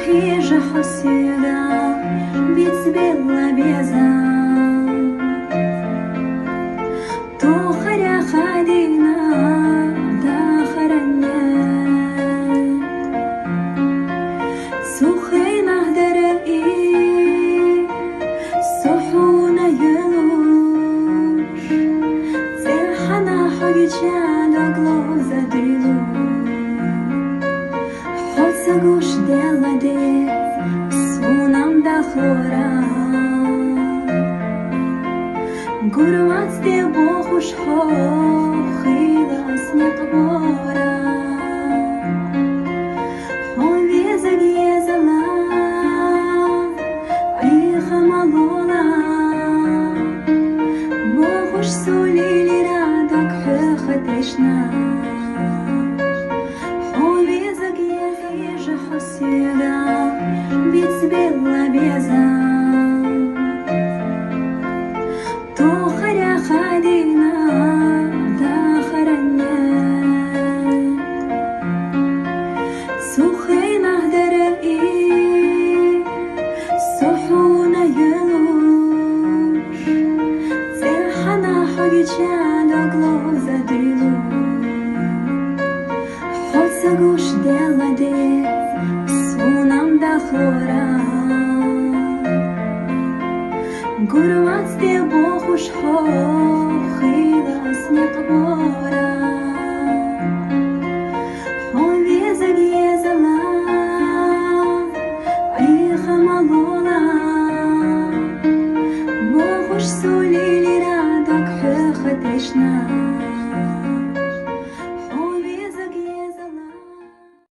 Хижа хосида, бицбелла беза, то харя хадина, да харанья, сухей нахдара и сухуна елуш, цехана хогича догло задрилу, хоца гуш деладе. Гурват сте бохуш хо хилас некбора ховеза гезала айха малола бохуш сулили радок хатешна ховеза геза хосида бицбелла беза Гуш деладе, сунам дахлора, гурват сте бохуш хо хилас некбора.